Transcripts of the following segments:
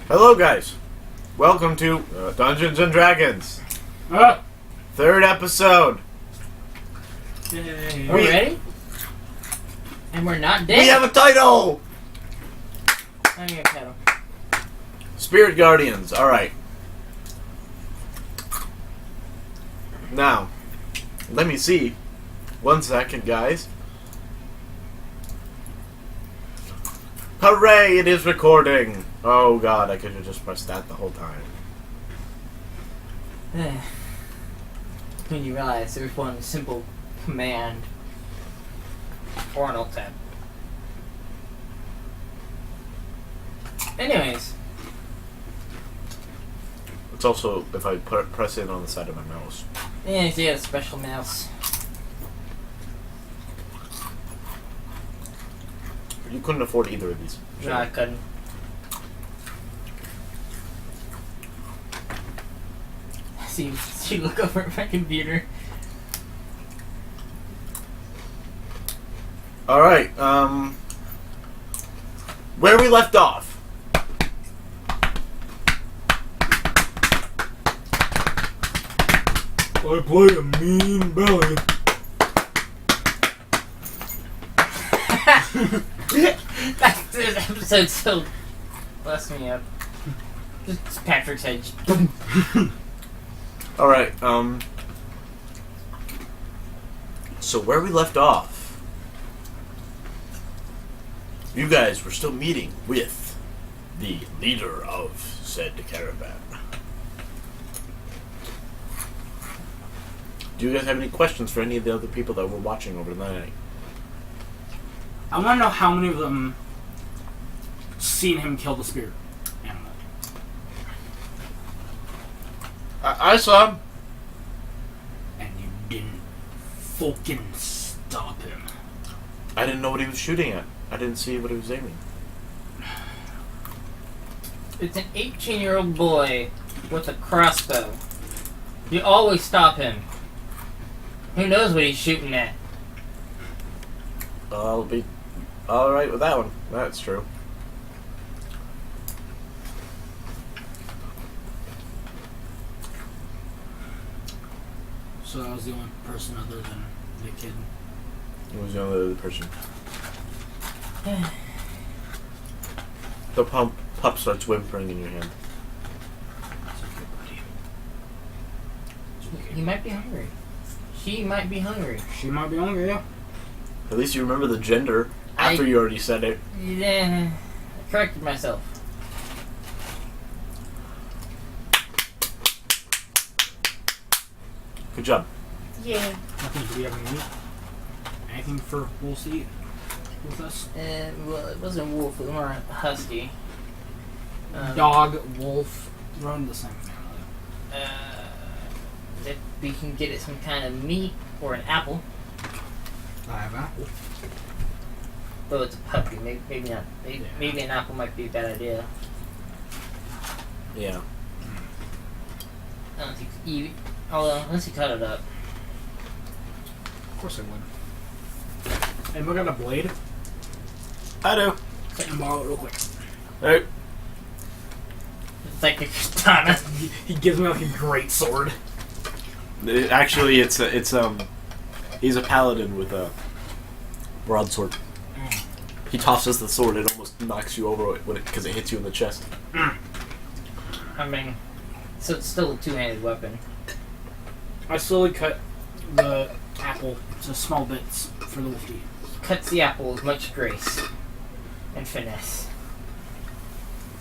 Hello, guys. Welcome to Dungeons and Dragons. Third episode. We're ready? And we're not dead? We have a title! I'm your title. Spirit Guardians. Alright. Now, let me see. 1 second, guys. Hooray! It is recording! Oh god, I could have just pressed that the whole time. When you realize there's one simple command or an alt tab. Anyways. It's also if I press it on the side of my mouse. Yeah, you got a special mouse. You couldn't afford either of these. No, I couldn't. See, she look over at my computer. Alright, where we left off. I play a mean belly. This episode still bless me up. Just Patrick's head. Alright, so where we left off, you guys were still meeting with the leader of said caravan. Do you guys have any questions for any of the other people that were watching over the night? I want to know how many of them seen him kill the spirit animal. I saw him. And you didn't fucking stop him. I didn't know what he was shooting at. I didn't see what he was aiming. It's an 18-year-old boy with a crossbow. You always stop him. Who knows what he's shooting at? I'll be alright with that one. That's true. So that was the only person other than the kid. He was the only other person. The pup starts whimpering in your hand. That's okay, buddy. It's okay. He might be hungry. She might be hungry. She might be hungry, yeah. At least you remember the gender after you already said it. Yeah, I corrected myself. Good job. Yeah. Nothing. Do we have any meat? Anything for wolves to eat with us? Well, it wasn't a wolf. It was more a husky. Dog, wolf, run the same family. If we can get it some kind of meat or an apple. I have apple. Though it's a puppy, maybe not. Maybe an apple might be a bad idea. Yeah. I don't think you. Although, unless you cut it up. Of course I would. And look at a blade. I do. Let me borrow it real quick. Hey. It's like a katana. He gives me like a great sword. Actually, he's a paladin with a broadsword. He tosses the sword, it almost knocks you over because it hits you in the chest. I mean, so it's still a two-handed weapon. I slowly cut the apple to small bits for the wolf to eat. Cuts the apple with much grace and finesse.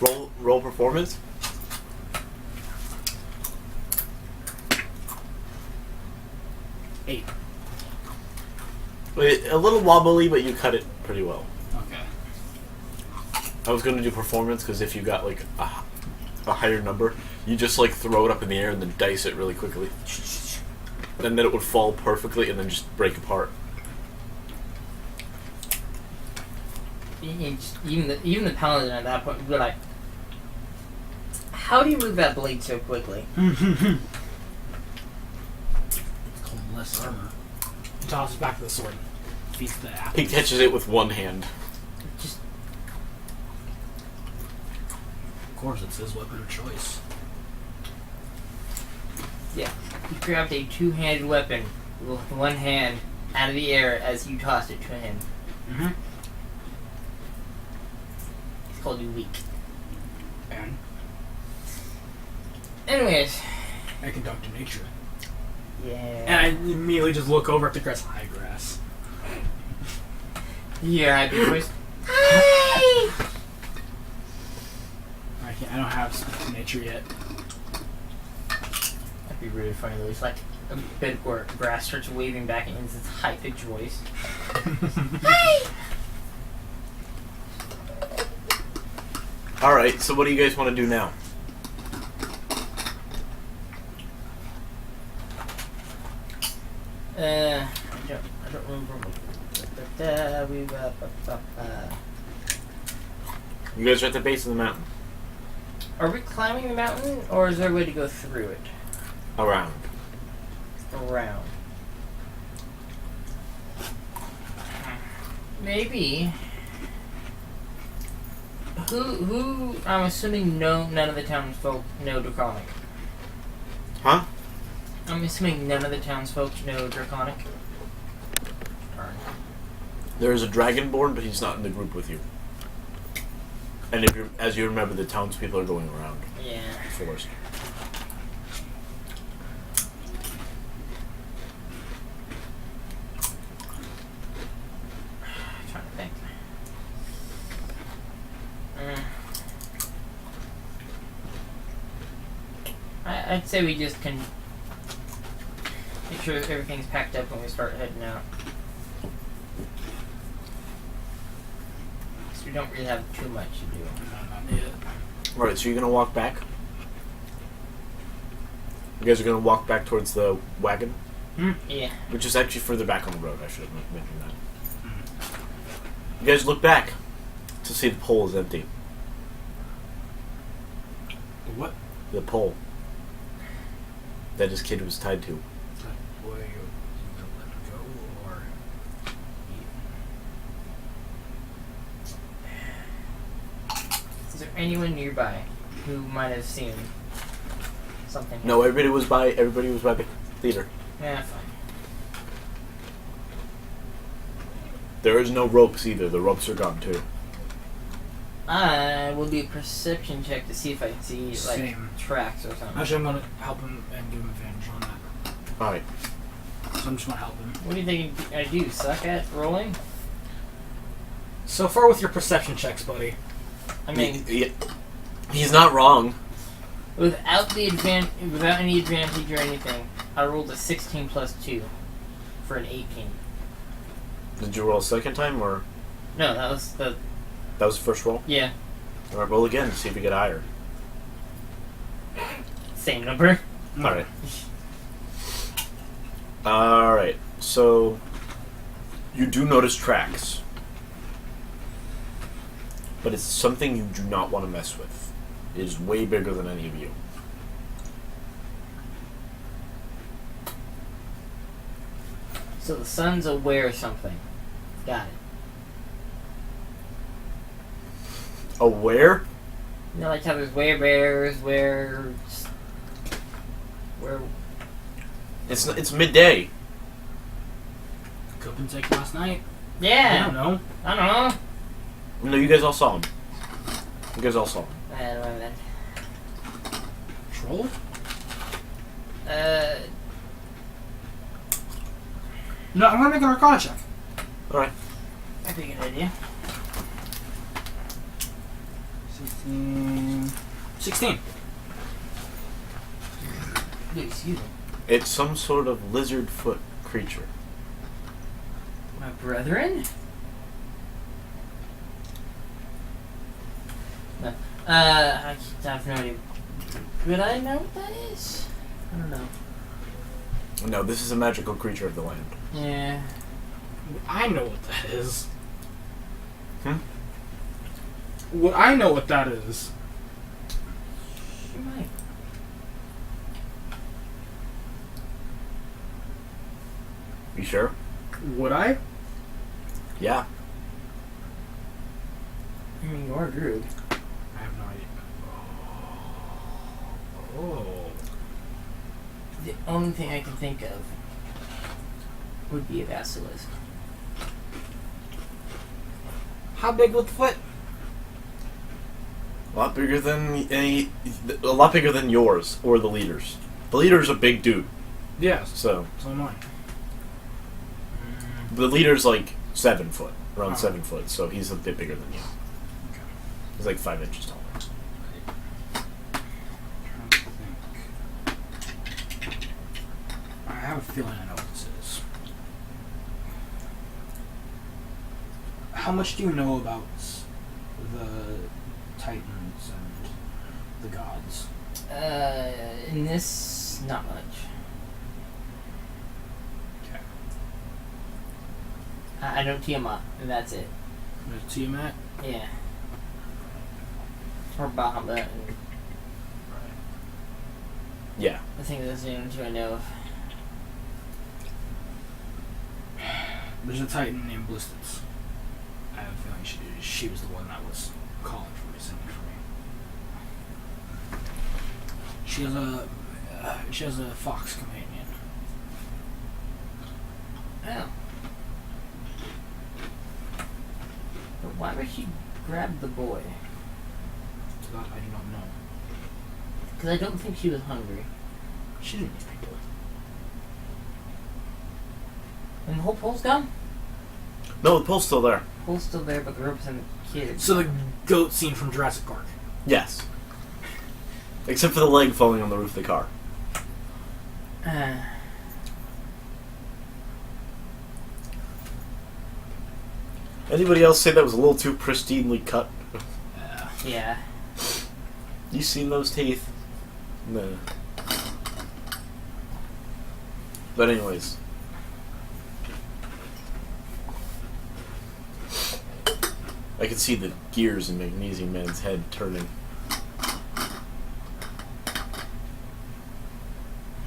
Roll performance. Eight. A little wobbly, but you cut it pretty well. Okay. I was going to do performance because if you got like a higher number, you just like throw it up in the air and then dice it really quickly. And then it would fall perfectly and then just break apart. Even the paladin at that point would be like, how do you move that blade so quickly? It's called less armor. He tosses back the sword. Beats the apple. He catches it with one hand. Just Of course, it's his weapon of choice. Yeah. He grabbed a two-handed weapon with one hand out of the air as you tossed it to him. Mm-hmm. He's called you weak. And Anyways. I conduct in nature. Yeah. And I immediately just look over at the grass. Hi, grass. Yeah, I do voice. I don't have speak to nature yet. That'd be really funny though. It's like a bit where grass starts waving back in its high-pitched voice. Alright, so what do you guys want to do now? I don't remember. You guys are at the base of the mountain. Are we climbing the mountain, or is there a way to go through it? Around. Around. Maybe. Who? I'm assuming none of the townsfolk know Draconic. Huh? I'm assuming none of the townsfolk know Draconic. Darn. There is a dragonborn, but he's not in the group with you. And if you, as you remember, the townspeople are going around Yeah. first. Trying to think. I'd say we just can make sure that everything's packed up when we start heading out. So we don't really have too much to do. Not yet. Alright, so you're gonna walk back? You guys are gonna walk back towards the wagon? Yeah. Which is actually further back on the road, I should have mentioned that. You guys look back to see the pole is empty. What? The pole that his kid was tied to. Boy, you gonna let him go, or Is there anyone nearby who might have seen something? No, everybody was by the theater. Yeah, fine. There is no ropes either. The ropes are gone too. I will do a perception check to see if I can see like Same. tracks or something. Actually, I'm gonna help him and give him advantage on that. Alright. So I'm just gonna help him. What do you think I do? Suck at rolling? So far with your perception checks, buddy. I mean, He's not wrong. without any advantage or anything, I rolled a 16 plus 2 for an 18. Did you roll a second time, or No, that was the that was the first roll? yeah Alright, roll again to see if you get higher. same number. Alright. Alright, so you do notice tracks. But it's something you do not want to mess with. It is way bigger than any of you. So the sun's aware of something. Got it. Aware? You know, like how there's werebears, where It's midday. Could have been taken last night. yeah. I don't know. I don't know. No, you guys all saw him. You guys all saw him. I don't know that. Troll? No, I'm gonna make an Arcana check. Alright. That'd be a good idea. 16. Excuse me. It's some sort of lizard foot creature. My brethren? No. I have no idea. Would I know what that is? I don't know. No, this is a magical creature of the land. Yeah. I know what that is. Hmm? Would I know what that is? You might. You sure? Would I? Yeah. I mean, you are a druid. I have no idea. Oh. The only thing I can think of would be a basilisk. How big was the foot? A lot bigger than yours or the leader's. The leader's a big dude, Yes. so So am I. the leader's like 7 foot, around Oh. 7 foot. So he's a bit bigger than you. Okay. He's like 5 inches taller. Trying to think. I have a feeling I know what this is. How much do you know about the Titans and the gods? In this, not much. Okay. I know Tiamat, and that's it. There's Tiamat. Yeah. Or Bahamut, and Yeah. I think that's the only two I know of. There's a Titan named Blistitz. I have a feeling she was the one that was calling for me, singing for me. She has a fox companion. Oh. But why would she grab the boy? So that I do not know. Because I don't think she was hungry. She didn't need people. And the whole pole's gone? No, the pole's still there. Pole's still there, but the rope's and the kid. So the goat scene from Jurassic Park. Yes. Except for the leg falling on the roof of the car. Anybody else say that was a little too pristinely cut? Yeah. You seen those teeth? No. But anyways. I can see the gears in Magnesium Man's head turning.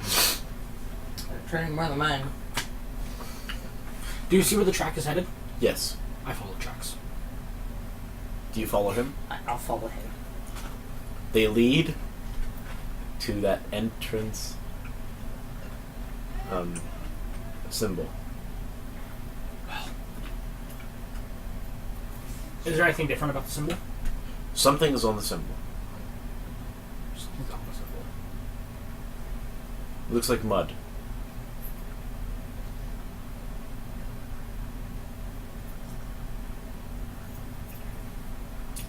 They're turning more than mine. Do you see where the track is headed? Yes. I follow the tracks. Do you follow him? I'll follow him. They lead to that entrance symbol. Is there anything different about the symbol? Something is on the symbol. Something's on the symbol. It looks like mud.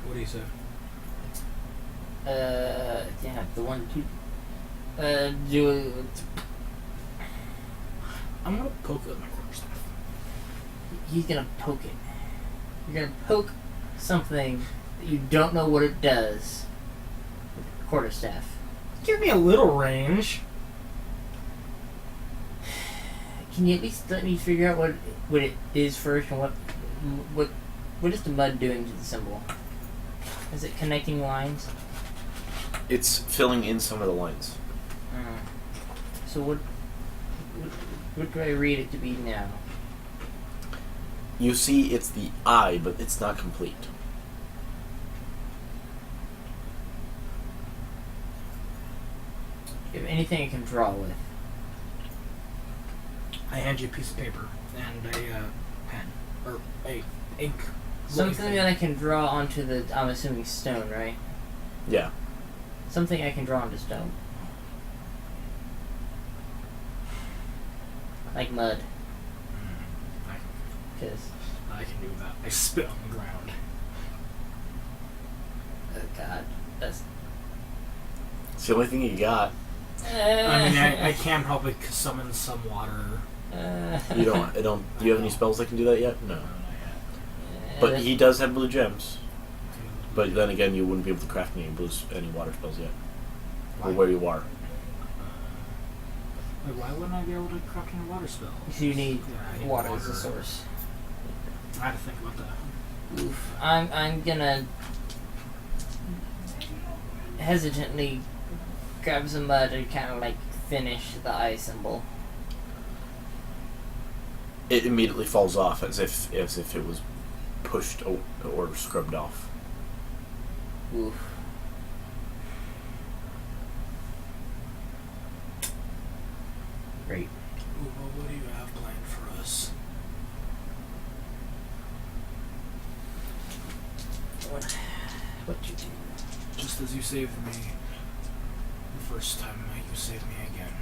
What do you say? Yeah, the one, two. Do I'm gonna poke it with my quarterstaff. he's gonna poke it. You're gonna poke something that you don't know what it does with a quarterstaff. Give me a little range. Can you at least let me figure out what it is first, and what is the mud doing to the symbol? Is it connecting lines? It's filling in some of the lines. So what do I read it to be now? You see it's the eye, but it's not complete. Do you have anything I can draw with? I hand you a piece of paper and a pen or a ink. Something that I can draw onto the, I'm assuming, stone, right? Yeah. Something I can draw onto stone. Like mud. Because, I can do that. I spit on the ground. oh god, that's... It's the only thing you got. I mean, I can probably summon some water. You don't. Do you have any spells that can do that yet? No. Not yet. But he does have blue gems. But then again, you wouldn't be able to craft any water spells yet. Or where you are. Like, why wouldn't I be able to craft any water spell? You need Yeah, I need water as a source. I had to think about that. Oof. I'm gonna hesitantly grab some mud and kind of like finish the eye symbol. It immediately falls off as if it was pushed or scrubbed off. Oof. Great. Ooh, well, what do you have planned for us? What you do? Just as you saved me the first time, you saved me again.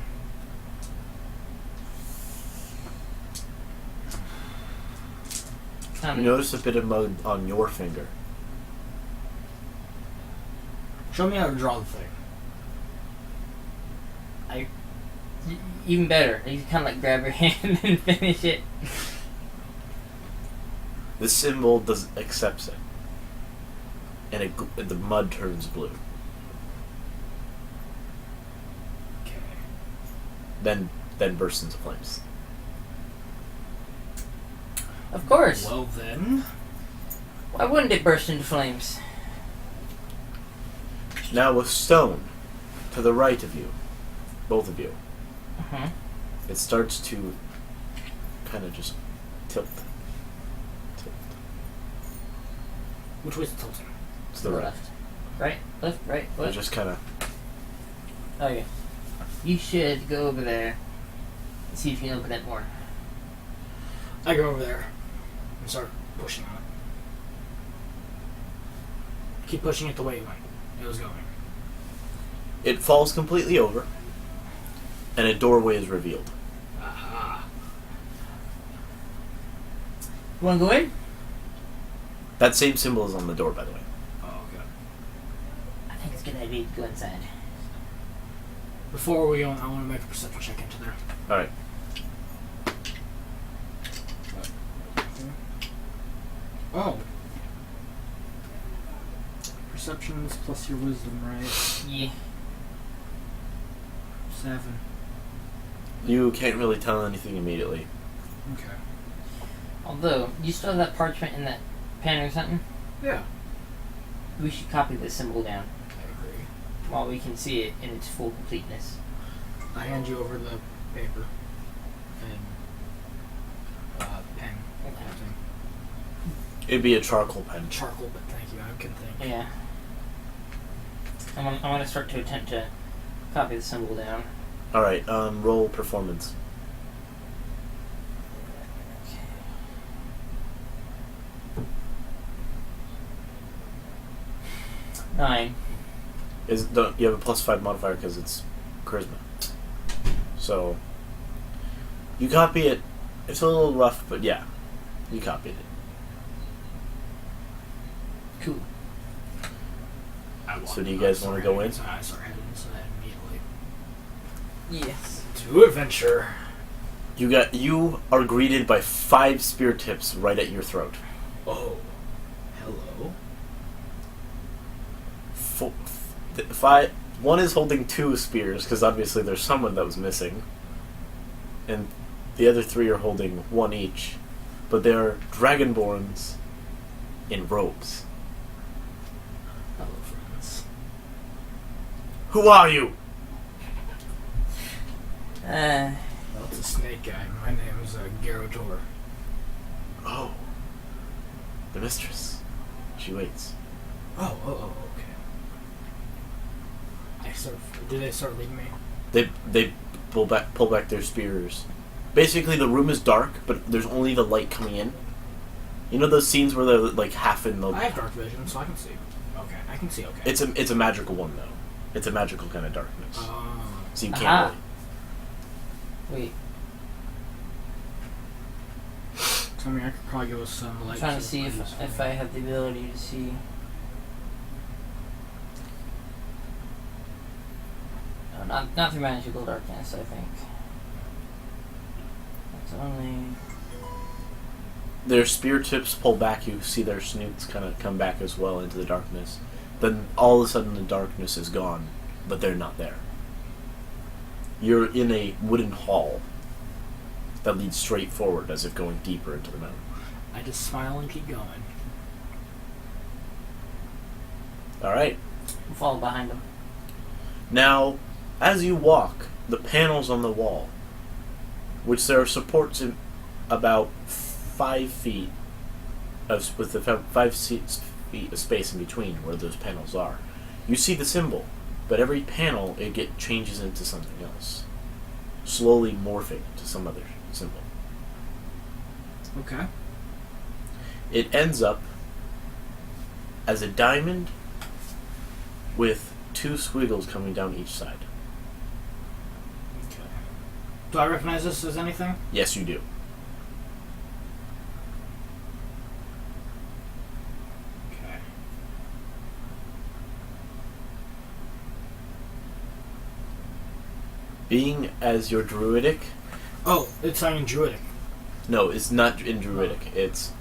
You notice a bit of mud on your finger. Show me how to draw the thing. Even better. You kind of like grab your hand and finish it. The symbol accepts it, and the mud turns blue. Okay. Then bursts into flames. Of course. Well then. Why wouldn't it burst into flames? Now with stone to the right of you, both of you, it starts to kind of just tilt. Which way's it tilting? To the right. Left. Right? Left? Right? It Left? just kind of. Okay. You should go over there and see if you can open it more. I go over there and start pushing on it. Keep pushing it the way it was going. It falls completely over, and a doorway is revealed. Aha. You wanna go in? That same symbol is on the door, by the way. Oh, okay. I think it's a good idea to go inside. Before we go, I want to make a perception check into there. All right. Oh. Perceptions plus your wisdom, right? Yeah. 7. You can't really tell anything immediately. Okay. Although, you still have that parchment in that pen or something? Yeah. We should copy this symbol down I agree. while we can see it in its full completeness. I hand you over the paper and pen. Okay. Kind of thing. It'd be a charcoal pen. Charcoal, but thank you. I can think. Yeah. I'm gonna start to attempt to copy the symbol down. All right. Roll performance. Nine. You have a +5 modifier because it's charisma. So you copy it. It's a little rough, but yeah, you copied it. Cool. So do you guys want to go in? I start heading into that immediately. Yes. To adventure. You are greeted by 5 spear tips right at your throat. Oh. Hello. 5. One is holding 2 spears because obviously there's someone that was missing, and the other 3 are holding 1 each, but they're dragonborns in robes. Hello, friends. Who are you? Well, it's a snake guy. My name is Garotor. Oh, the mistress. She waits. Oh, okay. Do they start leading me? They pull back their spears. Basically, the room is dark, but there's only the light coming in. You know those scenes where they're like half in the. I have dark vision, so I can see. Okay, I can see. Okay. It's a magical one though. It's a magical kind of darkness, so you can't Aha. really. Wait. Tell me, I could probably give us some light. I'm trying to see if I have the ability to see. Oh, not through magical darkness, I think. That's only. Their spear tips pull back. You see their snoots kind of come back as well into the darkness. Then all of a sudden the darkness is gone, but they're not there. You're in a wooden hall that leads straight forward as if going deeper into the mountain. I just smile and keep going. Alright. We'll follow behind them. Now, as you walk, the panels on the wall, which there are supports in about 5 feet, with the 5 feet of space in between where those panels are, you see the symbol, but every panel changes into something else. slowly morphing to some other symbol. Okay. It ends up as a diamond with 2 squiggles coming down each side. Okay. Do I recognize this as anything? Yes, you do. Okay. Being as you're druidic, Oh, it's not in Druidic. no, it's not in druidic. It's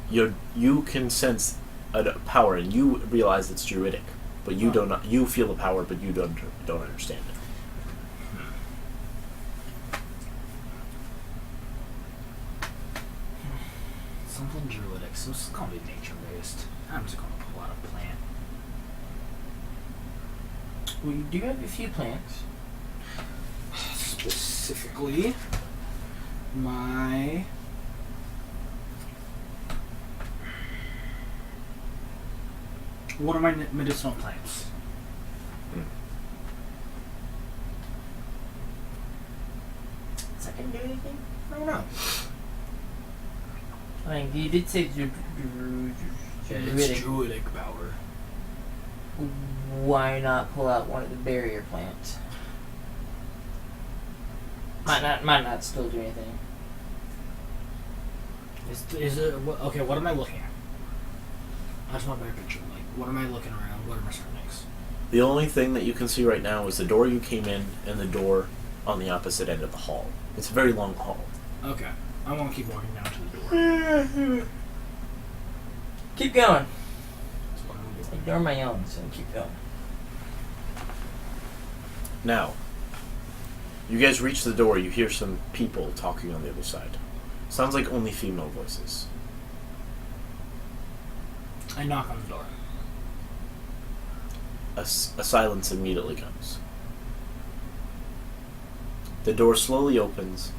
you can sense a power, and you realize it's druidic, but you don't. You feel the power, but you don't understand it. Something Druidic, so it's gonna be nature based. I'm just gonna pull out a plant. We do have a few plants. Specifically, my. What are my medicinal plants? Is that gonna do anything? I don't know. I mean, you did say It's druidic. Druidic power. Why not pull out one of the barrier plants? Might not still do anything. Is it okay? What am I looking at? I just want a better picture. Like, what am I looking around? What are my surroundings? The only thing that you can see right now is the door you came in and the door on the opposite end of the hall. It's a very long hall. Okay, I want to keep walking down to the door. Keep going. That's what I'm gonna do. Ignore my own, so keep going. Now, you guys reach the door. You hear some people talking on the other side. Sounds like only female voices. I knock on the door. A silence immediately comes. The door slowly opens,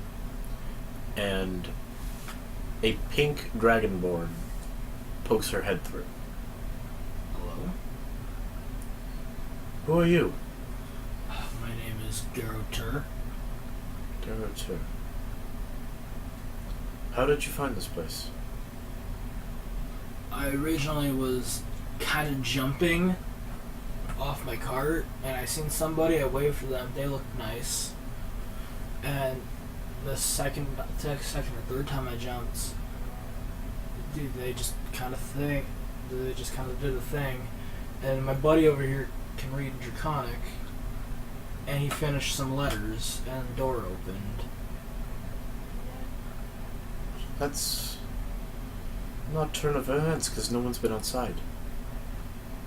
and a pink dragonborn pokes her head through. Hello? Who are you? My name is Garotur. Garotur. How did you find this place? I originally was kind of jumping off my cart, and I seen somebody, I waved for them, they looked nice. And the second or third time I jumped, dude, they just kind of did a thing. And my buddy over here can read Draconic, and he finished some letters, and the door opened. That's not turn of events because no one's been outside.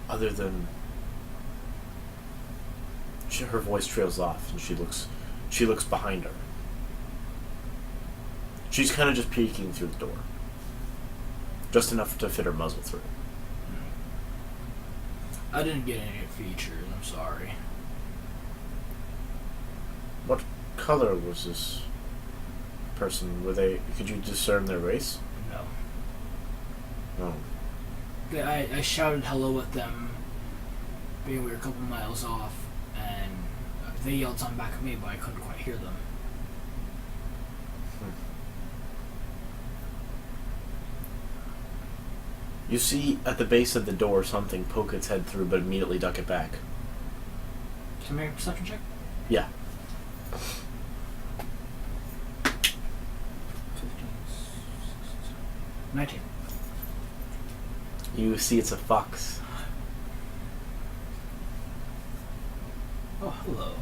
Other than her voice trails off and she looks behind her. She's kind of just peeking through the door, just enough to fit her muzzle through. I didn't get any features, I'm sorry. What color was this person? Could you discern their race? No. No. I shouted hello at them, being we were a couple miles off, and they yelled something back at me, but I couldn't quite hear them. You see at the base of the door something poke its head through but immediately duck it back. Can I make a perception check? Yeah. 15, 19. You see it's a fox. Oh, hello.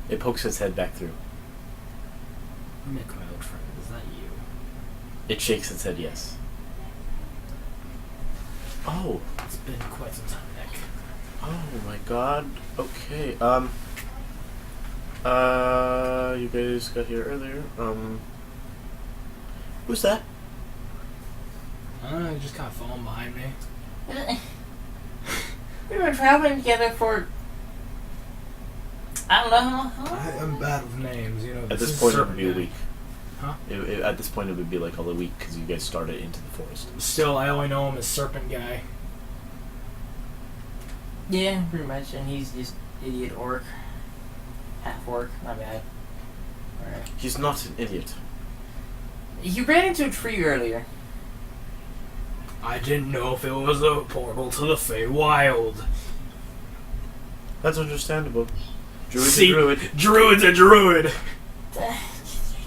It pokes its head back through. Nick, my old friend, is that you? It shakes its head yes. Oh. It's been quite some time, Nick. Oh my god. Okay. You guys got here earlier. Who's that? I don't know, you just kind of falling behind me. We were traveling together for I don't know how long. I'm bad with names, you know. At this point, it would be a week. Huh? At this point, it would be like all a week because you guys started into the forest. Still, I only know him as Serpent Guy. Yeah, pretty much, and he's just idiot orc. Half orc, my bad. Alright. He's not an idiot. You ran into a tree earlier. I didn't know if it was a portal to the Feywild. That's understandable. Druid's See, a druid. Druid's a druid.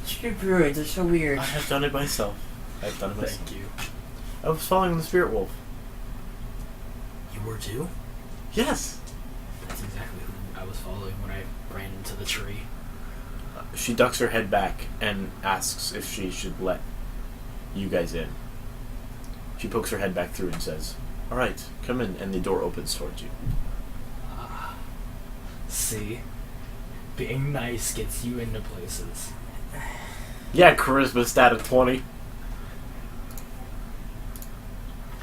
Tree druids are so weird. I have done it myself. I've done it myself. Thank you. I was following the spirit wolf. You were too? Yes. That's exactly who I was following when I ran into the tree. She ducks her head back and asks if she should let you guys in. She pokes her head back through and says, "Alright, come in," and the door opens towards you. See? Being nice gets you into places. Yeah, charisma stat of 20.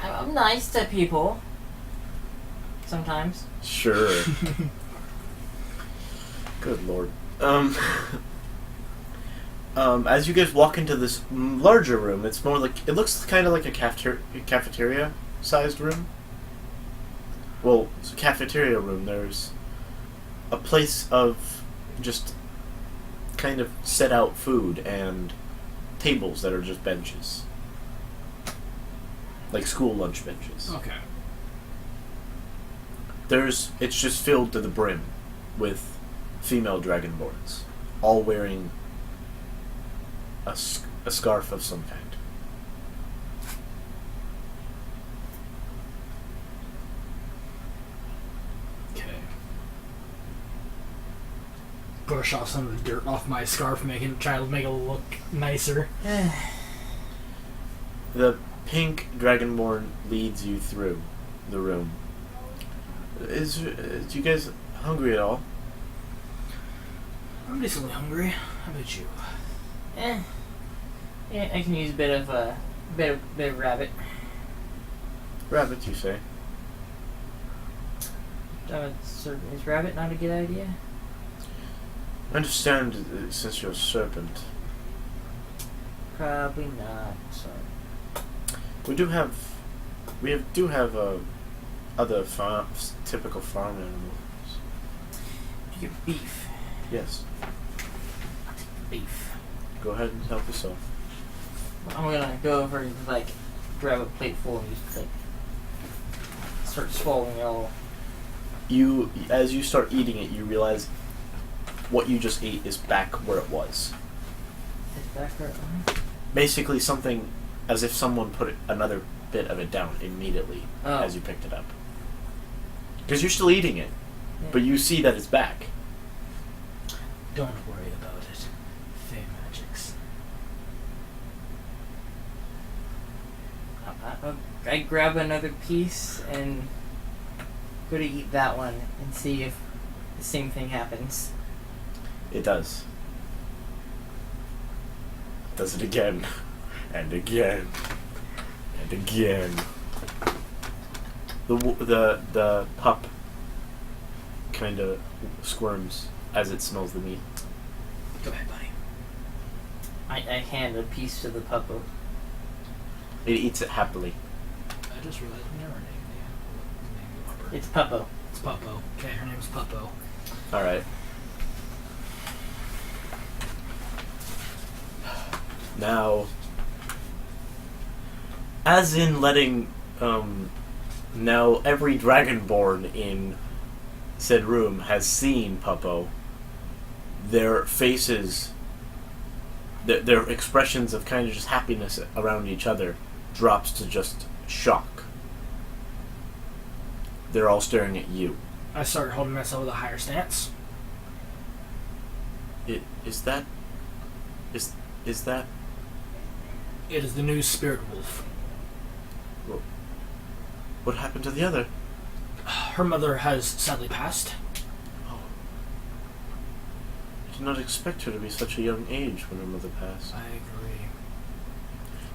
I'm nice to people. Sometimes. Sure. Good lord. As you guys walk into this larger room, it's more like, it looks kind of like a cafeteria-sized room. Well, it's a cafeteria room. There's a place of just kind of set out food and tables that are just benches. Like school lunch benches. Okay. It's just filled to the brim with female dragonborns, all wearing a scarf of some kind. Okay. Brush off some of the dirt off my scarf, try to make it look nicer. The pink dragonborn leads you through the room. Is you guys hungry at all? I'm decently hungry. How about you? Yeah, I can use a bit of rabbit. Rabbit, you say? Is rabbit not a good idea? I understand since you're a serpent. Probably not. So. We do have other typical farm animals. You get beef. Yes. Beef. Go ahead and help yourself. I'm gonna go over and grab a plate full and just start swallowing it all. As you start eating it, you realize what you just ate is back where it was. It's back where Basically, something as if someone put another bit of it down immediately as you picked it up. Because you're still eating it, but you see that it's back. Don't worry about it. Fey magics. I grab another piece and go to eat that one and see if the same thing happens. It does. Does it again. And again. And again. The pup kind of squirms as it smells the meat. Go ahead, buddy. I hand a piece to the puppo. It eats it happily. I just realized we never named the puppy. It's Puppo. It's Puppo. Okay, her name's Puppo. Alright. Now, as in letting, now every dragonborn in said room has seen Puppo, their faces, their expressions of kind of just happiness around each other drops to just shock. They're all staring at you. I start holding myself with a higher stance. Is that... It is the new spirit wolf. What happened to the other? Her mother has sadly passed. Oh. I did not expect her to be such a young age when her mother passed. I agree.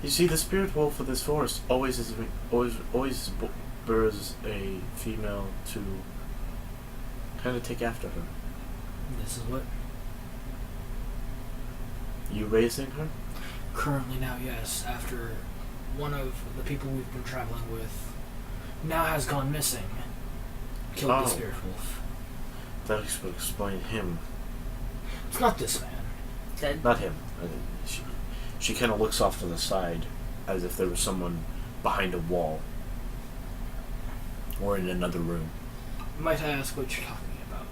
You see, the spirit wolf of this forest always bears a female to kind of take after her. This is what? You raising her? Currently now, yes. After one of the people we've been traveling with now has gone missing. Killed the spirit wolf. That would explain him. It's not this man. That, Not him. She kind of looks off to the side, as if there was someone behind a wall, or in another room. Might I ask what you're talking about?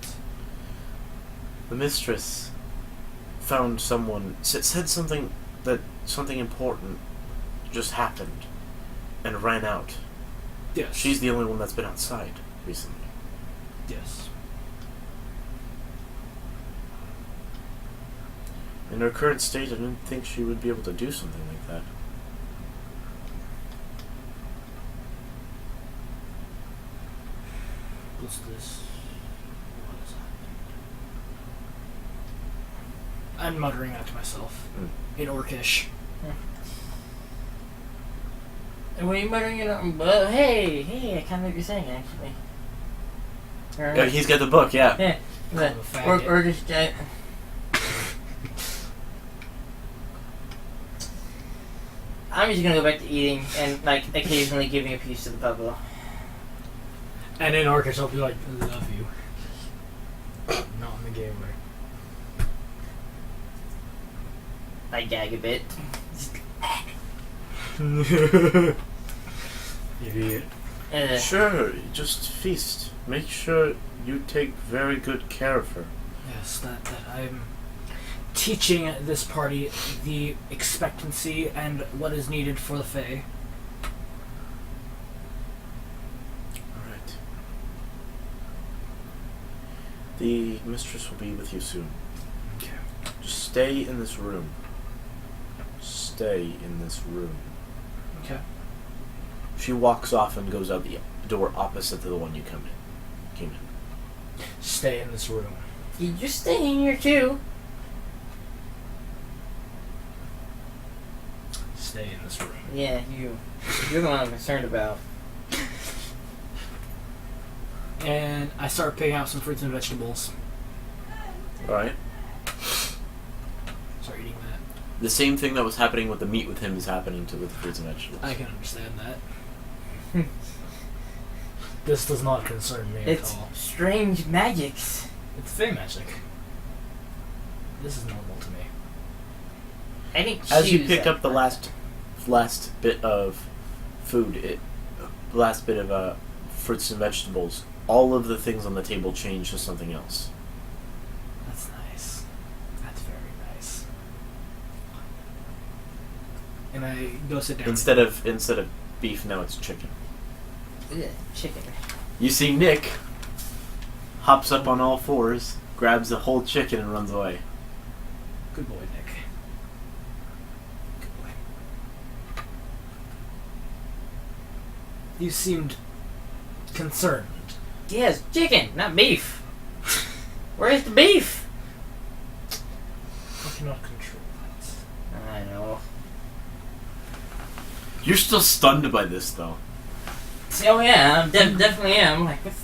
The mistress found someone, said something important just happened, and ran out. Yes. She's the only one that's been outside recently. Yes. In her current state, I didn't think she would be able to do something like that. What's this? What has happened? I'm muttering that to myself. In Orcish. and what are you muttering it on? Hey, I kind of know what you're saying, actually. Yeah, he's got the book, yeah. Yeah. Call him a faggot. Or just... I'm just gonna go back to eating and, like, occasionally giving a piece to the pueblo. And in Orcish, I'll be like, I love you. No, I'm a gamer. I gag a bit. Idiot. Sure, just feast. Make sure you take very good care of her. Yes, that I'm teaching this party the expectancy and what is needed for the Fae. Alright. The mistress will be with you soon. Okay. Just stay in this room. Stay in this room. Okay. She walks off and goes out the door opposite to the one you came in. Stay in this room. You just stay in here, too. Stay in this room. Yeah, you. You're the one I'm concerned about. And I start picking out some fruits and vegetables. Alright. Start eating that. The same thing that was happening with the meat with him is happening with the fruits and vegetables. I can understand that. This does not concern me It's at all. strange magics. It's Fae magic. This is normal to me. I didn't As you choose pick that up the part. last bit of food, last bit of fruits and vegetables, all of the things on the table change to something else. That's nice. That's very nice. And I go sit down. Instead of beef, now it's chicken. Yeah, chicken. Mm-hmm. You see Nick hops up on all fours, grabs a whole chicken, and runs away. Good boy, Nick. Good boy. You seemed concerned. Yes, chicken, not beef. Where's the beef? I cannot control that. I know. You're still stunned by this, though. Oh yeah, I definitely am. I'm like, what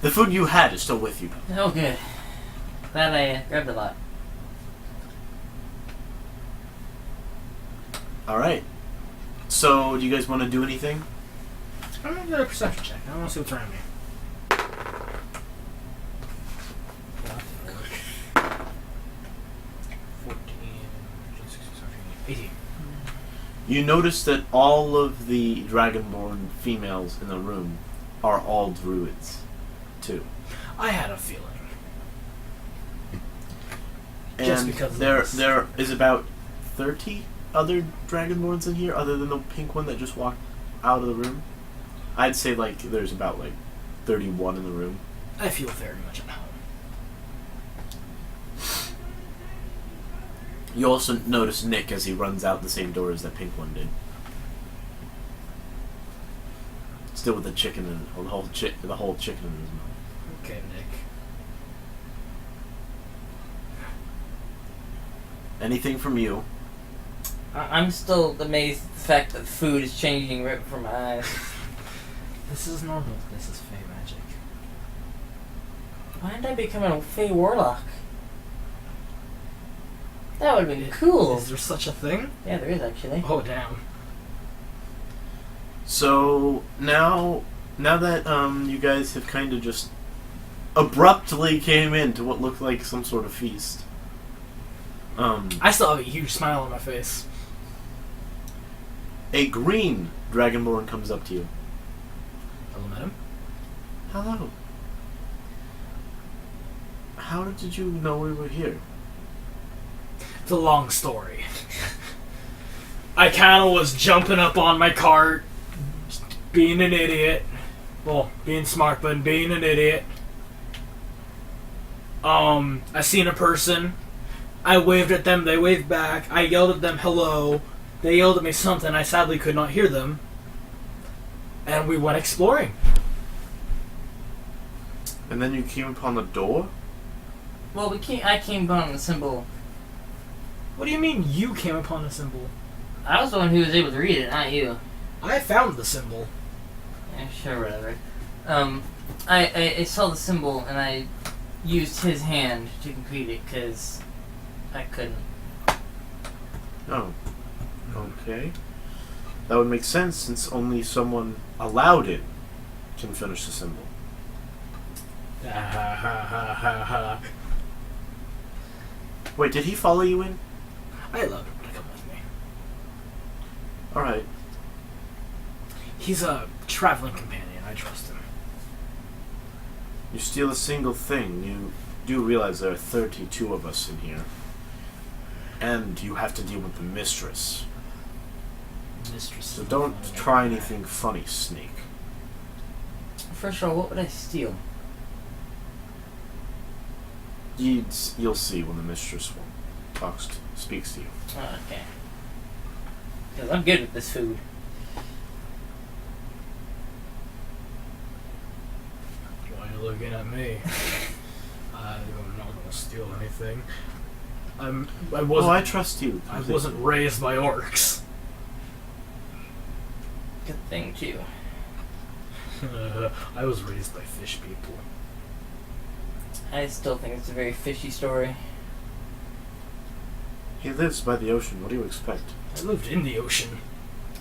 The food you had is still with you. oh good. Glad I grabbed a lot. Alright. So, do you guys want to do anything? I'm gonna do a perception check. I want to see what's around me. 18. You notice that all of the Dragonborn females in the room are all druids, too. I had a feeling. And Just because of there this. there is about 30 other Dragonborns in here, other than the pink one that just walked out of the room. I'd say there's about 31 in the room. I feel very much at home. You also notice Nick as he runs out the same door as that pink one did. Still with the chicken and the whole chicken in his mouth. Okay, Nick. Anything from you? I'm still amazed at the fact that food is changing right before my eyes. This is normal. This is Fae magic. Why did I become a Fey Warlock? That would have been cool. Is there such a thing? Yeah, there is actually. Oh, damn. So now that you guys have kind of just abruptly came into what looked like some sort of feast. I still have a huge smile on my face. A green dragonborn comes up to you. Hello, madam. Hello. How did you know we were here? It's a long story. I kind of was jumping up on my cart, being an idiot. Well, being smart, but being an idiot. I seen a person. I waved at them, they waved back. I yelled at them, hello. They yelled at me something, I sadly could not hear them. And we went exploring. And then you came upon the door? Well, I came upon the symbol. What do you mean you came upon the symbol? I was the one who was able to read it, not you. I found the symbol. Yeah, sure, whatever. I saw the symbol and I used his hand to complete it because I couldn't. Oh. Okay. That would make sense since only someone allowed it can finish the symbol. Ha ha ha ha ha. Wait, did he follow you in? I love him to come with me. Alright. He's a traveling companion. I trust him. You steal a single thing. You do realize there are 32 of us in here. And you have to deal with the mistress. Mistress. So don't try anything funny, Snake. First of all, what would I steal? You'll see when the mistress speaks to you. Oh, okay. Because I'm good with this food. Why are you looking at me? I'm not gonna steal anything. I wasn't. Oh, I trust you. I wasn't raised by orcs. Good thing, too. I was raised by fish people. I still think it's a very fishy story. He lives by the ocean. What do you expect? I lived in the ocean.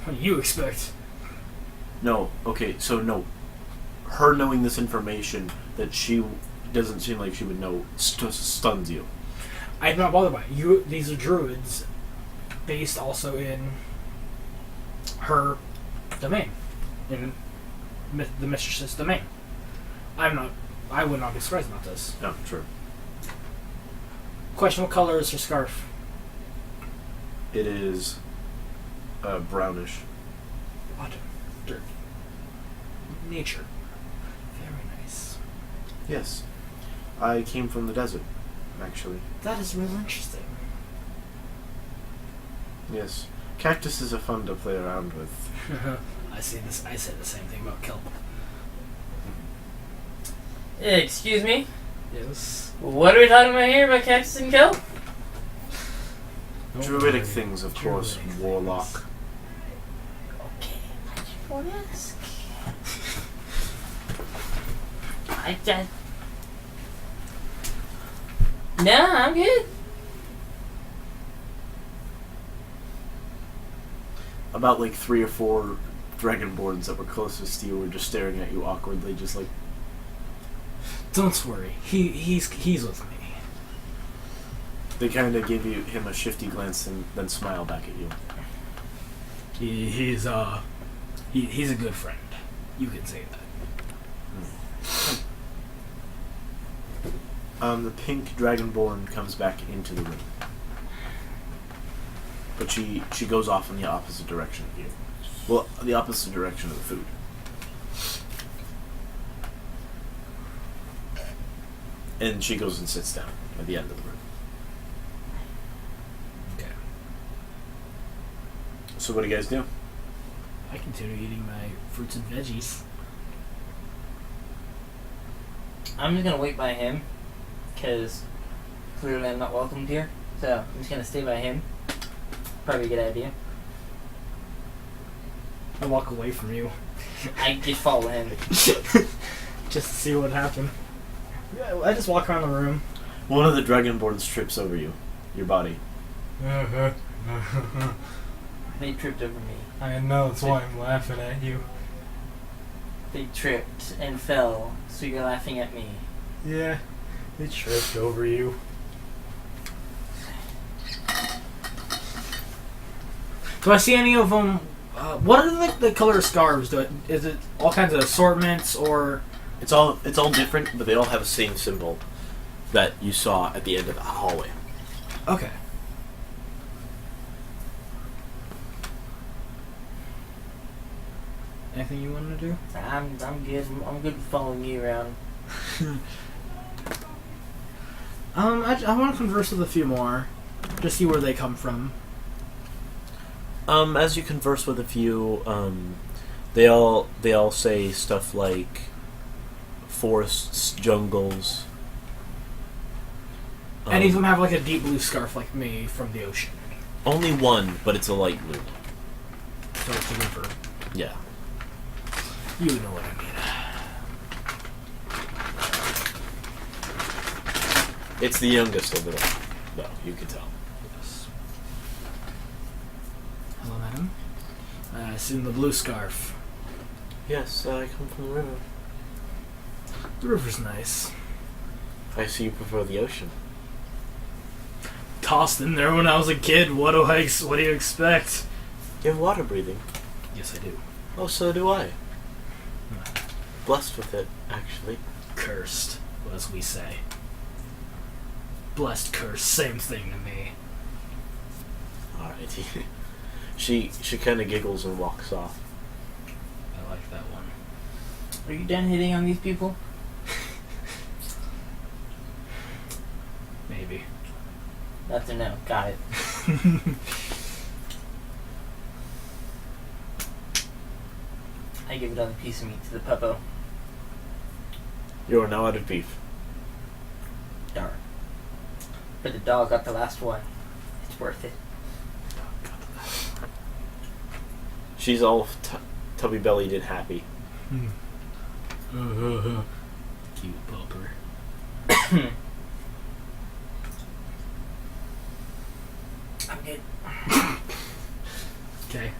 What do you expect? No. Okay, so no. Her knowing this information that she doesn't seem like she would know stuns you. I'm not bothered by it. These are druids, based also in her domain, in the mistress's domain. I would not be surprised about this. No, true. Question: what color is her scarf? It is brownish. What? Dirt. Nature. Very nice. Yes. I came from the desert, actually. That is real interesting. Yes. Cactuses are fun to play around with. I say the same thing about kelp. Excuse me? Yes. What are we talking about here about cactus and kelp? Druidic things, of course. Druidic things. Warlock. Okay, I just want to ask. I just... Nah, I'm good. About like 3 or 4 dragonborns that were closest to you were just staring at you awkwardly, just like... Don't worry. He's with me. They kind of give him a shifty glance and then smile back at you. He's a good friend. You can say that. The pink dragonborn comes back into the room. But she goes off in the opposite direction of you. Well, the opposite direction of the food. And she goes and sits down at the end of the room. Okay. So what do you guys do? I continue eating my fruits and veggies. I'm just gonna wait by him, because clearly I'm not welcomed here. So I'm just gonna stay by him. Probably a good idea. I walk away from you. I just follow him. Just to see what happened. Yeah, I just walk around the room. One of the dragonborns trips over you. Your body. They tripped over me. I know, that's why I'm laughing at you. They tripped and fell, so you're laughing at me. Yeah, it tripped over you. Do I see any of them? What are the color of scarves? Is it all kinds of assortments or? It's all different, but they all have the same symbol that you saw at the end of the hallway. Okay. Anything you want to do? I'm good. I'm good with following you around. I want to converse with a few more, to see where they come from. As you converse with a few, they all say stuff like forests, jungles. Any of them have like a deep blue scarf like me from the ocean. Only one, but it's a light blue. So it's a river. Yeah. You know what I mean. It's the youngest of it all, though, you can tell. Yes. Hello, madam. I assume the blue scarf. Yes, I come from the river. The river's nice. I see you prefer the ocean. Tossed in there when I was a kid. What do you expect? You have water breathing. Yes, I do. Oh, so do I. Blessed with it, actually. Cursed, as we say. Blessed, cursed, same thing to me. Alrighty. She kind of giggles and walks off. I like that one. Are you done hitting on these people? Maybe. That's a no. Got it. I give another piece of meat to the puppo. You are now out of beef. Darn. But the dog got the last one. It's worth it. She's all tubby bellied and happy. Cute pupper. I'm good. Okay.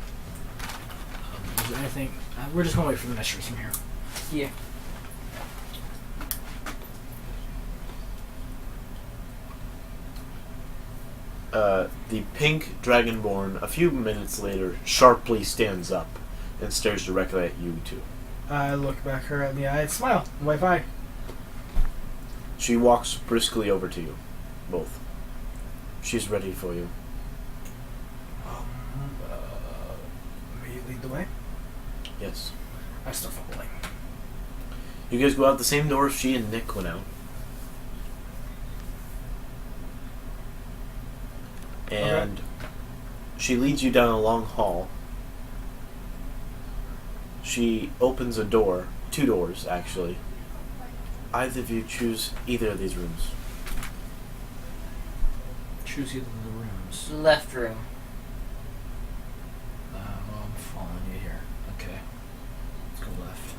Is there anything? We're just gonna wait for the mistress from here. Yeah. The pink dragonborn, a few minutes later, sharply stands up and stares directly at you two. I look back her in the eye and smile. Wi-Fi. She walks briskly over to you, both. She's ready for you. Will you lead the way? Yes. I start following. You guys go out the same door she and Nick went out. And she leads you down a long hall. She opens a door, 2 doors actually. Either of you choose either of these rooms. Choose either of the rooms. Left room. Well, I'm following you here. Okay. Let's go left.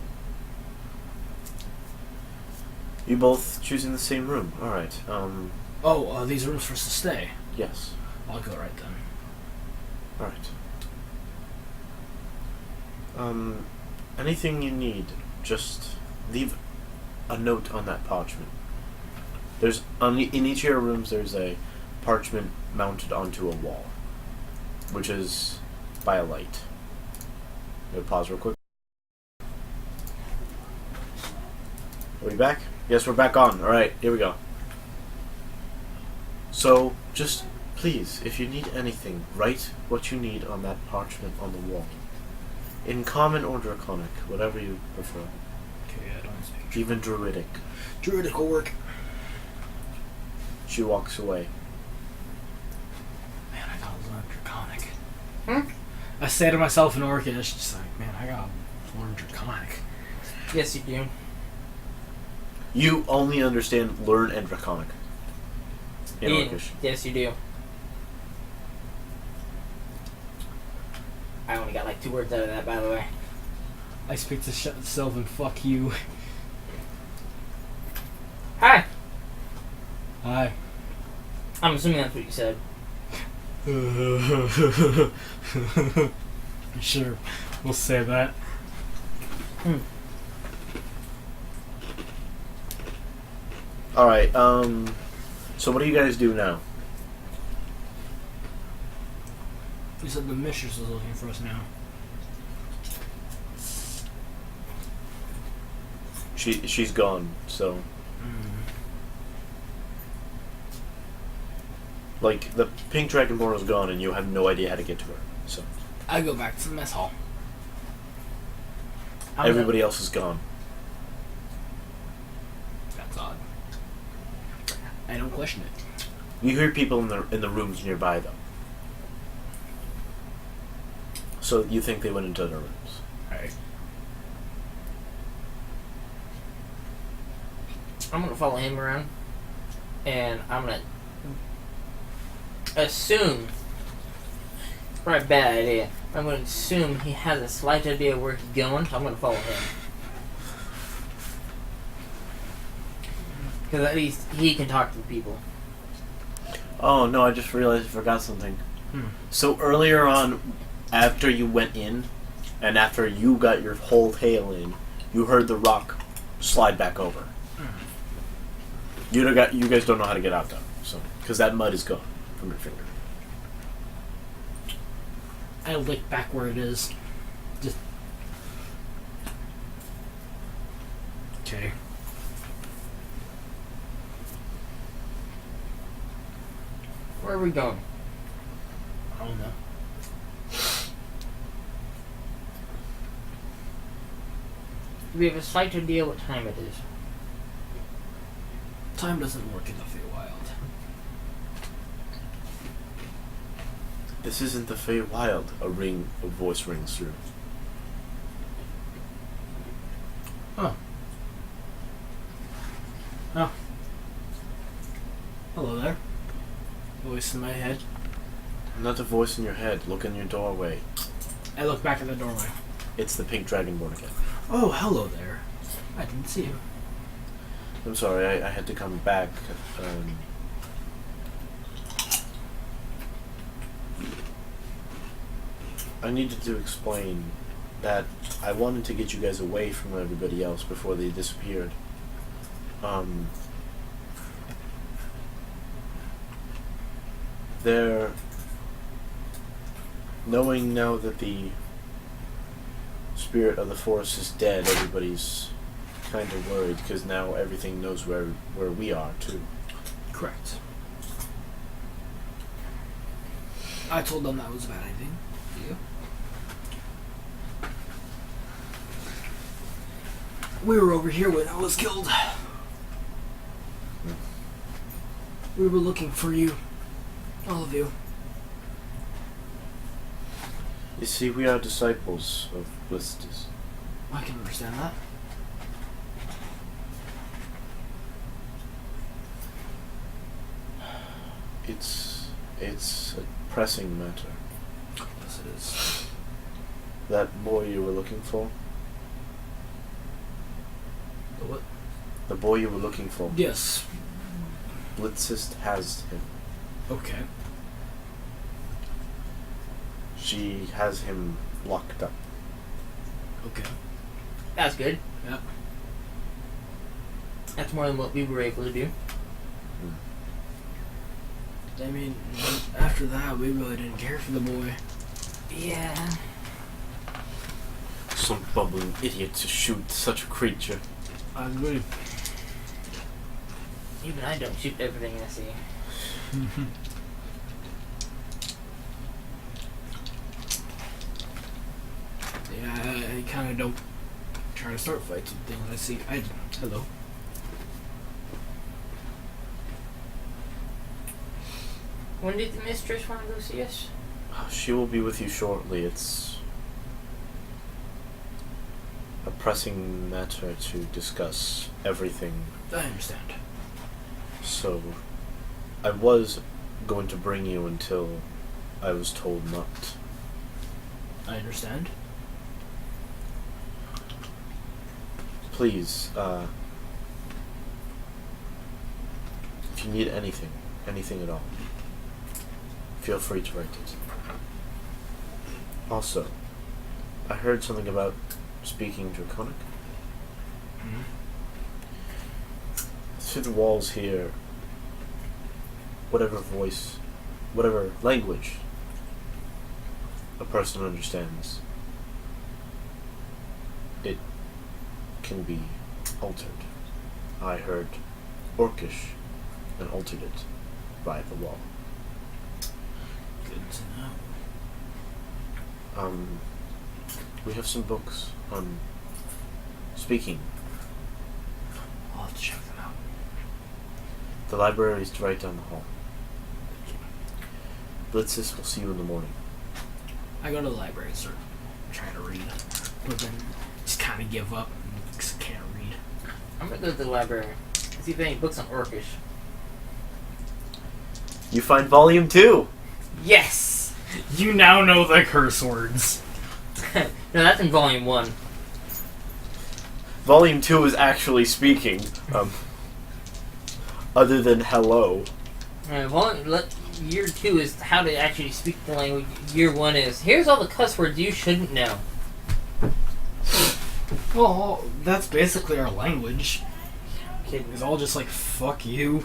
You both choosing the same room. Alright. These rooms for us to stay. Yes. I'll go right then. Alright. Anything you need, just leave a note on that parchment. There's in each of your rooms there's a parchment mounted onto a wall, which is by a light. We'll pause real quick. Are we back? Yes, we're back on. Alright, here we go. So, just please, if you need anything, write what you need on that parchment on the wall. In common or draconic, whatever you prefer. Okay, I don't speak. Even druidic. Druidic will work. She walks away. Man, I gotta learn Draconic. Hmm? I say to myself in Orcish, just like, man, I gotta learn Draconic. Yes, you do. You only understand learn and draconic. In Orcish. Yes, you do. I only got like 2 words out of that, by the way. I speak to Sylvan, fuck you. Hi! Hi. I'm assuming that's what you said. Sure, we'll say that. Alright, so what do you guys do now? You said the mistress is looking for us now. She's gone, so like the pink dragonborn is gone and you have no idea how to get to her. So I go back to the mess hall. everybody else is gone. That's odd. I don't question it. You hear people in the rooms nearby though. So you think they went into the rooms. Alright. I'm gonna follow him around, and I'm gonna assume. Probably a bad idea. I'm gonna assume he has a slight idea where he's going, so I'm gonna follow him. Because at least he can talk to the people. Oh no, I just realized I forgot something. So earlier on, after you went in, and after you got your whole tail in, you heard the rock slide back over. You guys don't know how to get out though, so because that mud is gone from your finger. I lick back where it is. Just. Okay. Where are we going? I don't know. We have a slight idea what time it is. Time doesn't work in the Feywild. This isn't the Feywild. A voice rings through. Oh. Oh. Hello there. Voice in my head. Not a voice in your head. Look in your doorway. I look back at the doorway. It's the pink dragonborn again. Oh, hello there. I didn't see you. I'm sorry, I had to come back. I needed to explain that I wanted to get you guys away from everybody else before they disappeared. They're knowing now that the spirit of the forest is dead, everybody's kind of worried because now everything knows where we are too. Correct. I told them that was a bad idea. You? We were over here when I was killed. We were looking for you. All of you. You see, we are disciples of Blistus. I can understand that. It's a pressing matter. Yes, it is. That boy you were looking for? The what? The boy you were looking for. Yes. Blitzist has him. Okay. She has him locked up. Okay. That's good. Yep. That's more than what we were able to do. I mean, after that, we really didn't care for the boy. Yeah. Some bumbling idiot to shoot such a creature. I agree. Even I don't shoot everything I see. Yeah, I kind of don't try to start fights with things I see. Hello. When did the mistress want to go see us? She will be with you shortly. It's a pressing matter to discuss everything. I understand. So, I was going to bring you until I was told not. I understand. Please, if you need anything at all, feel free to write it. Also, I heard something about speaking Draconic. Mm-hmm. through the walls here, whatever voice, whatever language a person understands, it can be altered. I heard Orcish and altered it by the wall. Good to know. We have some books on speaking. I'll have to check them out. The library is right down the hall. Blitzis will see you in the morning. I go to the library and start trying to read, but then just kind of give up and just can't read. I'm gonna go to the library. See if there are any books on Orcish. You find volume 2! Yes! You now know the curse words. No, that's in volume 1. Volume 2 is actually speaking, other than hello. Year 2 is how to actually speak the language. Year 1 is, here's all the cuss words you shouldn't know. Well, that's basically our language. Kidding. It's all just like, fuck you,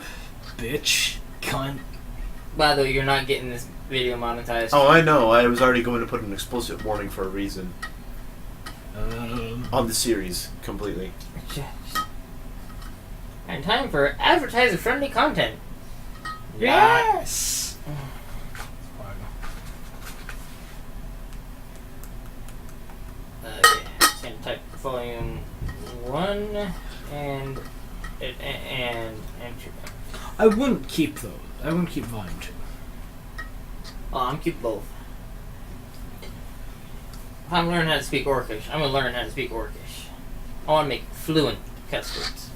bitch, cunt. By the way, you're not getting this video monetized. Oh, I know. I was already going to put an explicit warning for a reason. On the series, completely. And time for advertiser-friendly content. Yes! Just gonna type volume 1 and enter. I wouldn't keep those. I wouldn't keep volume 2. Oh, I'm keep both. If I'm learning how to speak Orcish, I'm gonna learn how to speak Orcish. I want to make fluent cuss words.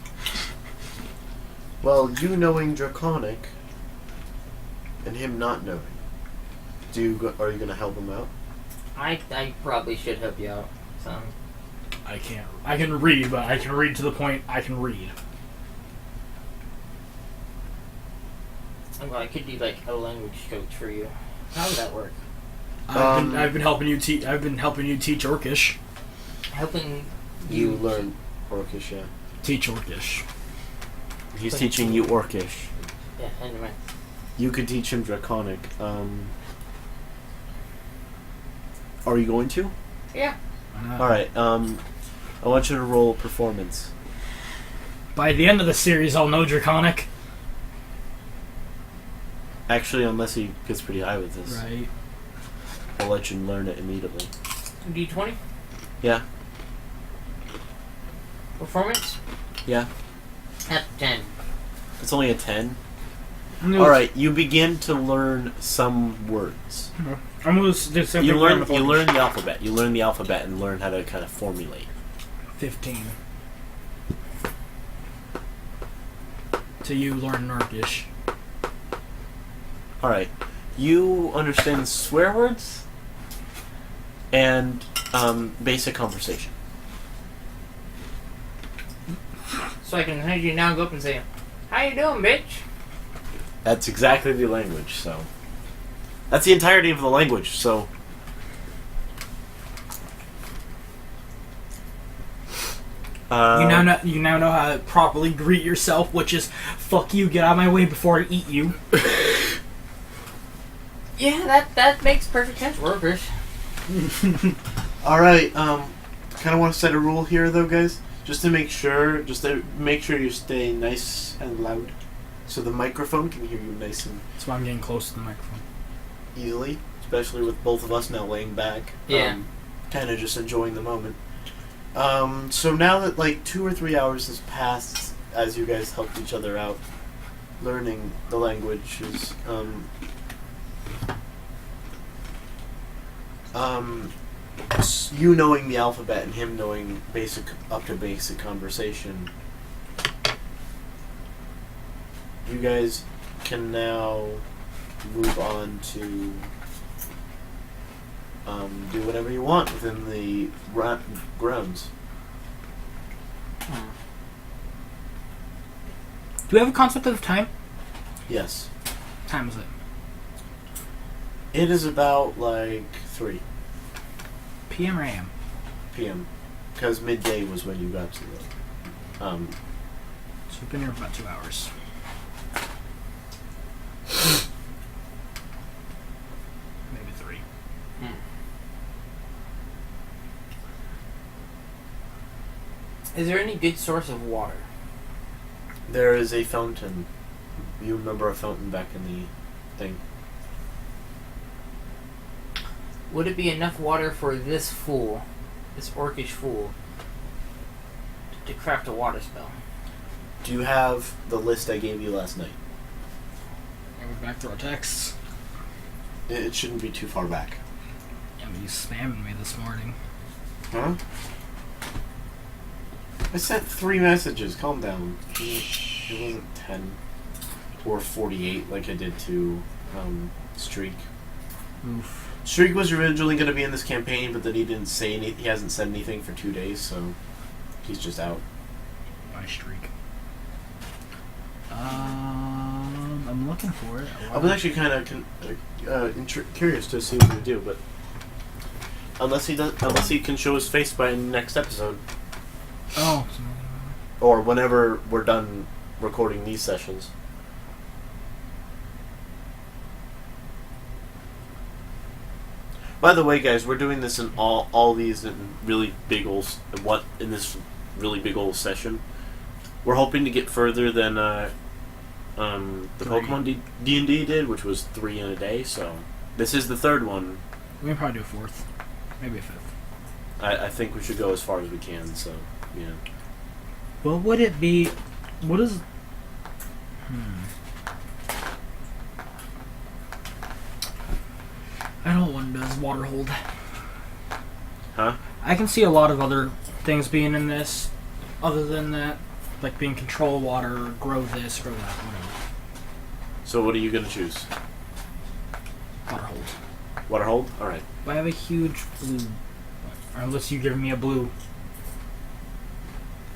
Well, you knowing Draconic and him not knowing, are you going to help him out? I probably should help you out. Some. I can't. I can read, but I can read to the point I can read. Well, I could do like a language coach for you. How would that work? I've been helping you teach. I've been helping you teach Orcish. Helping You learn Orcish, yeah. Teach Orcish. He's teaching you Orcish. Yeah, anyway. You could teach him Draconic. Are you going to? Yeah. Alright, I want you to roll performance. By the end of the series, I'll know Draconic. Actually, unless he gets pretty high with this. Right. I'll let you learn it immediately. D20? Yeah. Performance? Yeah. At 10. It's only a 10. No, Alright, you begin to learn some words. I'm gonna do something. You learn the alphabet. You learn the alphabet and learn how to kind of formulate. 15. So you learn Orcish. Alright. You understand swear words and basic conversation. So I can have you now go up and say, how you doing, bitch? That's exactly the language, so. That's the entirety of the language, so. You now know how to properly greet yourself, which is "fuck you, get out of my way before I eat you." Yeah, that makes perfect sense. Workers. Alright, kind of want to set a rule here, though, guys. Just to make sure you stay nice and loud. So the microphone can hear you nice and That's why I'm getting close to the microphone. easily. Especially with both of us now laying back. Yeah. Kind of just enjoying the moment. So now that like 2 or 3 hours has passed as you guys helped each other out learning the languages, you knowing the alphabet and him knowing up to basic conversation, you guys can now move on to do whatever you want within the grounds. Do we have a concept of time? Yes. What time is it? It is about like 3 PM or AM? p.m. Because midday was when you got to the So we've been here for about 2 hours. Maybe 3. Is there any good source of water? There is a fountain. You remember a fountain back in the thing. Would it be enough water for this fool, this orcish fool, to craft a water spell? Do you have the list I gave you last night? And we're back to our texts. It shouldn't be too far back. Yeah, but you spamming me this morning. Huh? I sent 3 messages. Calm down. It wasn't 10 or 48 like I did to Streak. Oof. Streak was originally going to be in this campaign, but then he didn't say any. He hasn't said anything for 2 days, so he's just out. My streak. I'm looking for it. I was actually kind of curious to see what he would do, but unless he can show his face by next episode, Oh. or whenever we're done recording these sessions. By the way, guys, we're doing this in all these in really big old in this really big old session. We're hoping to get further than the 3. Pokemon D&D did, which was 3 in a day. So this is the 3rd one. We can probably do a 4th. Maybe a 5th. I think we should go as far as we can. So yeah. Well, would it be... What is... I don't know what it does. Water hold. Huh? I can see a lot of other things being in this, other than that. Like being control water, grow this, grow that, whatever. So what are you gonna choose? Water hold. Water hold? Alright. But I have a huge blue. Or unless you give me a blue.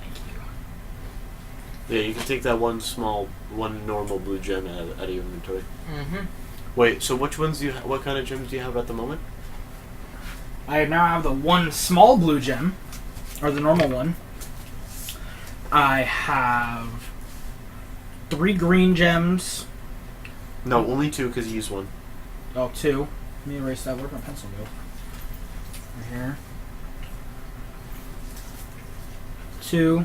Thank you. Yeah, you can take that one normal blue gem out of your inventory. Mm-hmm. Wait, so which ones what kind of gems do you have at the moment? I now have the one small blue gem, or the normal one. I have 3 green gems. No, only 2 because you used 1. Oh, 2. Let me erase that. Where'd my pencil go? Right here. 2.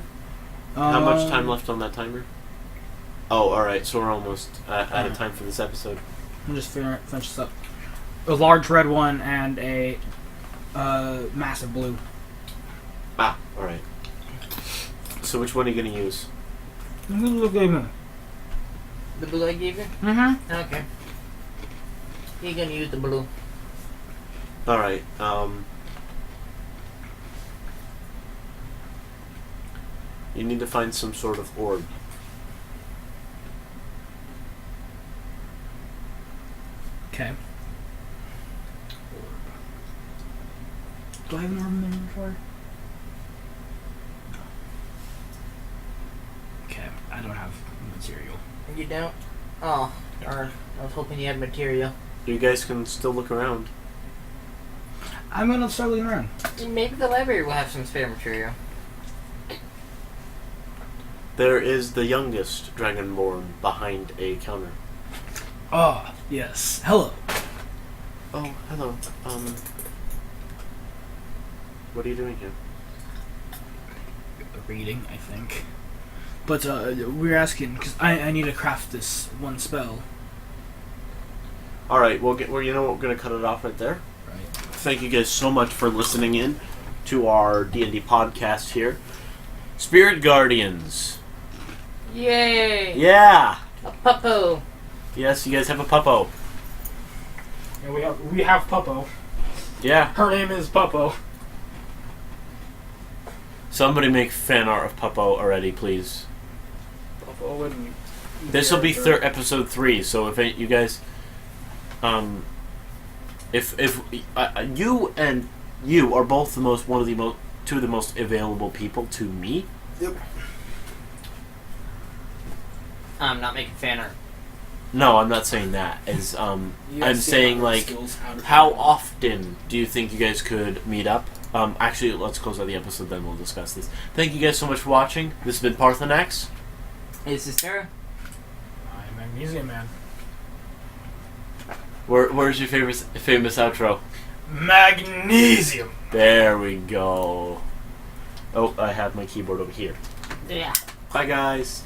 How much time left on that timer? Oh, alright, so we're almost out of time for this episode. I'll just finish this up. A large red one and a massive blue. Ah, alright. So which one are you going to use? Look at me. The blue I gave you? Mm-hmm. Okay. You're gonna use the blue. Alright, you need to find some sort of orb. Okay. Do I have an orb in my inventory? Okay, I don't have material. You don't? Oh, darn. I was hoping you had material. You guys can still look around. I'm gonna start looking around. Maybe the library will have some spare material. There is the youngest Dragonborn behind a counter. Oh, yes. Hello. Oh, hello. What are you doing here? Reading, I think. But we were asking, because I need to craft this one spell. Alright, you know what, we're going to cut it off right there. Right. Thank you guys so much for listening in to our D&D podcast here. Spirit Guardians. Yay! Yeah! A puppo! Yes, you guys have a puppo. And we have Puppo. Yeah. Her name is Puppo. Somebody make fan art of puppo already, please. Puppo and... This will be episode 3, so if you guys... If you and you are both two of the most available people to me. Yep. I'm not making fan art. No, I'm not saying that. I'm saying, like, how often do you think you guys could meet up? Actually, let's close out the episode, then we'll discuss this. Thank you guys so much for watching. This has been Parthenax. Hey, sister. I'm Magnesium Man. Where's your famous outro? Magnesium! There we go. Oh, I have my keyboard over here. Yeah. Bye, guys.